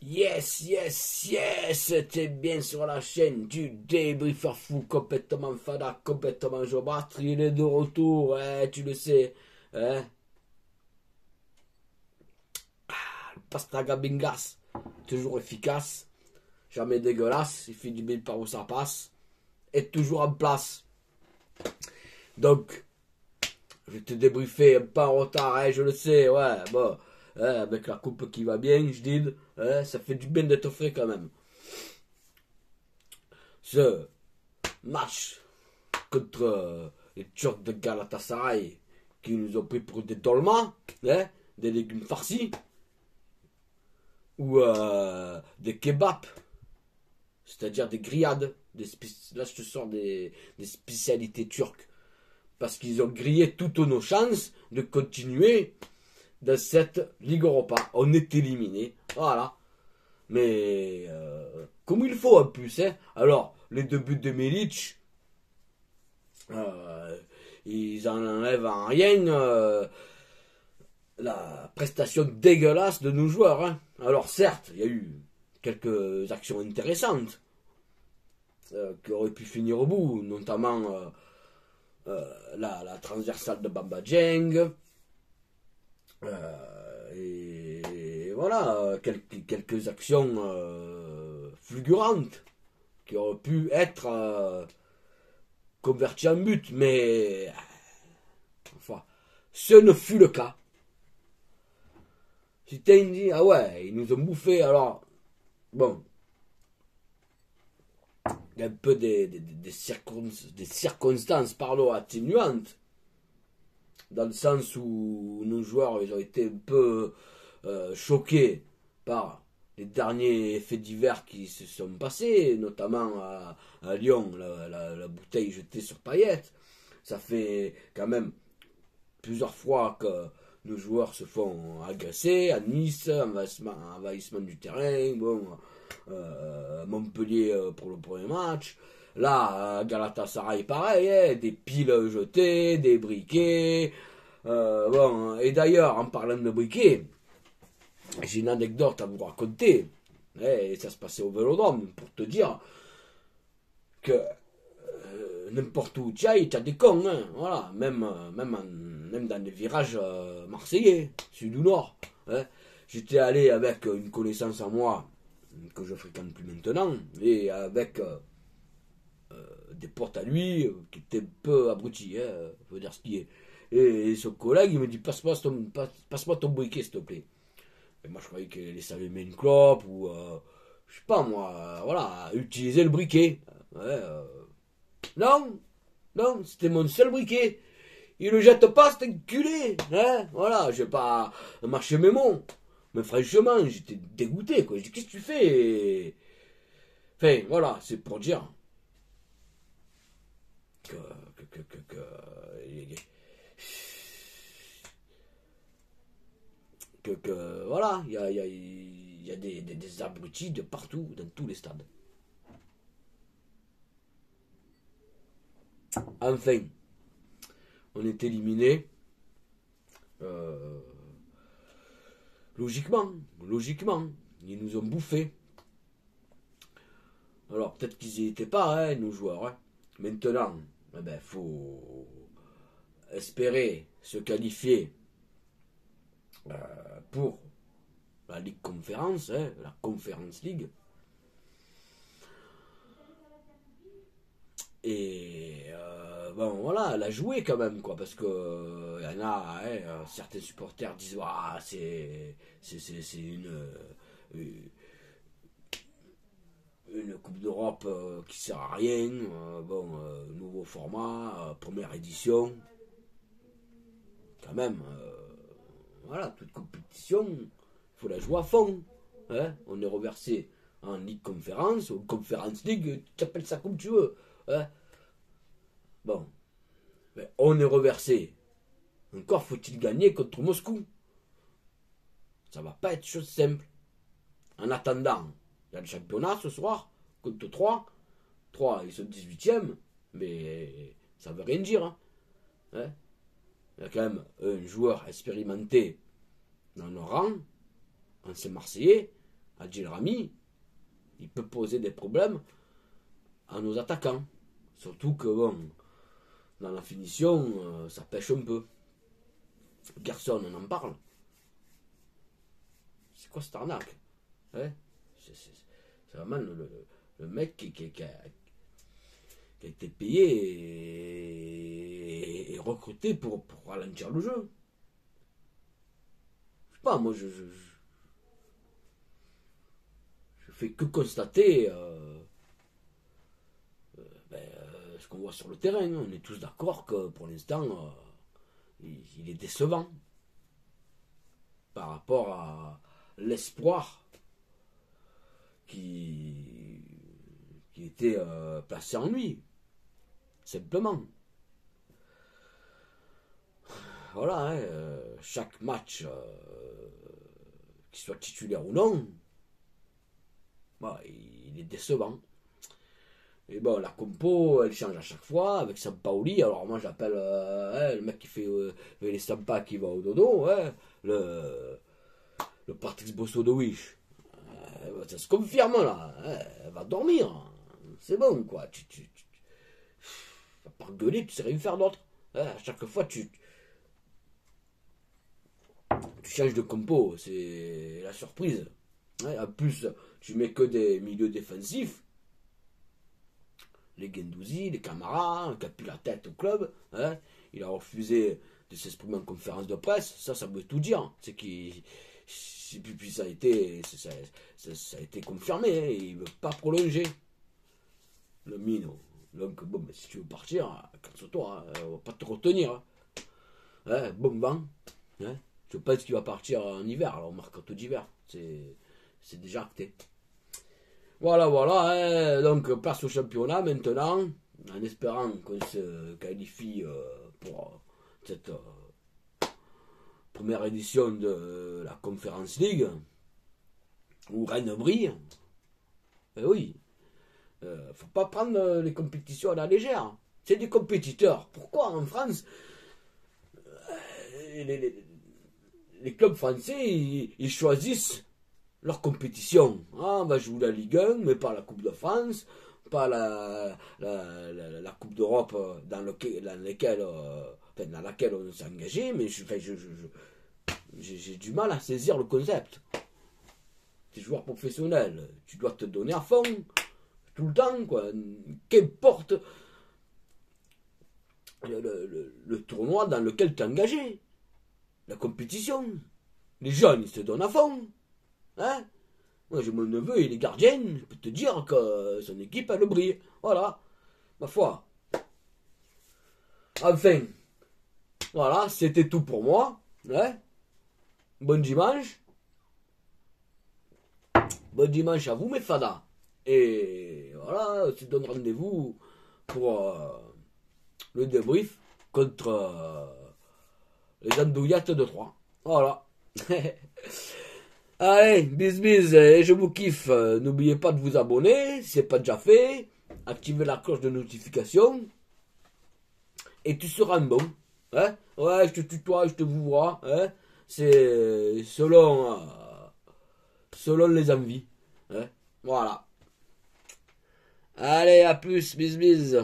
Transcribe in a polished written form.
Yes, yes, yes, t'es bien sur la chaîne du débriefeur fou, complètement fada, complètement jobâtre, il est de retour, ouais, tu le sais, hein, Pastaga Bingas, toujours efficace, jamais dégueulasse, il fait du bien par où ça passe, et toujours en place. Donc, je vais te débriefer un peu en retard, hein, je le sais, ouais, bon, hein, avec la coupe qui va bien, je dis, hein, ça fait du bien d'être frais quand même. Ce match contre les Turcs de Galatasaray qui nous ont pris pour des dolmans, hein, des légumes farcis, ou des kebabs, c'est-à-dire des grillades. Là, je te sors des spécialités turques. Parce qu'ils ont grillé toutes nos chances de continuer dans cette Ligue Europa. On est éliminé. Voilà. Mais comme il faut en plus. Hein. Alors, les deux buts de Milic, ils en enlèvent en rien la prestation dégueulasse de nos joueurs. Hein. Alors certes, il y a eu quelques actions intéressantes qui auraient pu finir au bout, notamment la transversale de Bamba Dieng. Et voilà, quelques actions fulgurantes qui auraient pu être converties en but, mais enfin, ce ne fut le cas. Si t'as dit, ah ouais, ils nous ont bouffé, alors, bon, il y a un peu des circonstances pardon, atténuantes, dans le sens où nos joueurs, ils ont été un peu choqués par les derniers faits divers qui se sont passés, notamment à Lyon, la bouteille jetée sur Payet. Ça fait quand même plusieurs fois que nos joueurs se font agresser à Nice, envahissement du terrain, bon, Montpellier pour le premier match. Là, Galatasaray, pareil, hein, des piles jetées, des briquets. Bon, et d'ailleurs, en parlant de briquets, j'ai une anecdote à vous raconter. Et ça se passait au Vélodrome, pour te dire que n'importe où tu ailles, tu as des cons, hein, voilà, même dans les virages marseillais, sud ou nord. Hein. J'étais allé avec une connaissance à moi, que je fréquente plus maintenant, et avec des potes à lui, qui étaient un peu abrutis, hein, faut dire ce qui est. Et son collègue, il me dit, passe-moi ton briquet, s'il te plaît. Et moi, je croyais qu'il laissait allumer une clope, ou, je sais pas moi, voilà, utiliser le briquet. Ouais, non, non, c'était mon seul briquet. Il le jette pas, cet enculé. Hein, voilà, je vais pas marcher mes mots. Mais franchement, j'étais dégoûté, quoi. Je dis, qu'est-ce que tu fais? Enfin, voilà, c'est pour dire que, voilà, il y a des abrutis de partout, dans tous les stades. Enfin, on est éliminé. Euh, logiquement, ils nous ont bouffés. Alors peut-être qu'ils n'y étaient pas, hein, nos joueurs. Hein. Maintenant, eh ben, faut espérer se qualifier pour la Ligue Conférence, hein, la Conference League. Et bon, voilà, elle a joué quand même, quoi, parce que y en a, hein, certains supporters disent, ah, c'est une Coupe d'Europe qui sert à rien, bon, nouveau format, première édition, quand même, voilà, toute compétition, il faut la jouer à fond, hein, on est reversé en Ligue Conférence, ou Conference League, tu appelles ça comme tu veux, hein. Bon, mais on est reversé. Encore faut-il gagner contre Moscou. Ça va pas être chose simple. En attendant, il y a le championnat ce soir, contre 3. 3, ils sont 18e, mais ça veut rien dire. Hein. Il y a quand même un joueur expérimenté dans nos rangs, ancien Marseillais, Adil Rami, il peut poser des problèmes à nos attaquants. Surtout que, bon, dans la finition, ça pêche un peu. Gerson, on en parle. C'est quoi cette arnaque, hein? C'est vraiment le mec qui a été payé et recruté pour ralentir le jeu. Je sais pas, moi je fais que constater ce qu'on voit sur le terrain. On est tous d'accord que pour l'instant, il est décevant par rapport à l'espoir qui était placé en lui, simplement. Voilà, hein, chaque match, qu'il soit titulaire ou non, bah, il est décevant. Et bon, la compo, elle change à chaque fois avec Sampaoli. Alors moi j'appelle le mec qui fait les Sampa qui va au dodo, le Patrice Bosso de Wish. Ça se confirme là, elle va dormir. C'est bon quoi. Tu vas pas gueuler, tu sais rien faire d'autre. À chaque fois tu changes de compo, c'est la surprise. En plus, tu mets que des milieux défensifs. Les Guendouzi, les Camara, qui a plus la tête au club. Il a refusé de s'exprimer en conférence de presse. Ça veut tout dire. C'est qu'il. Puis ça a été confirmé. Il ne veut pas prolonger. Le Mino. Donc, bon, si tu veux partir, casse-toi. On va pas te retenir. Bon vent. Je pense qu'il va partir en hiver. Alors, au mercato d'hiver. C'est déjà acté. Voilà, donc place au championnat maintenant, en espérant qu'on se qualifie pour cette première édition de la Conference League, où Rennes brille. Eh oui, faut pas prendre les compétitions à la légère. C'est des compétiteurs. Pourquoi en France, les clubs français, ils choisissent leur compétition. On va jouer la Ligue 1, mais pas la Coupe de France, pas la Coupe d'Europe dans laquelle on s'est engagé, mais j'ai du mal à saisir le concept. Tu es joueur professionnel, tu dois te donner à fond, tout le temps, quoi. Qu'importe le tournoi dans lequel tu es engagé, la compétition. Les jeunes, ils se donnent à fond. Moi j'ai mon neveu, il est gardien, je peux te dire que son équipe elle brille. Voilà, ma foi. Enfin, voilà, c'était tout pour moi. Bon dimanche. Bon dimanche à vous mes fadas. Et voilà, on se donne rendez-vous pour le débrief contre les andouillettes de Troyes. Voilà. Allez, bis, et je vous kiffe. N'oubliez pas de vous abonner, si ce n'est pas déjà fait. Activez la cloche de notification. Et tu seras un bon. Ouais, je te tutoie, je te vous vois. C'est selon les envies. Voilà. Allez, à plus, bis.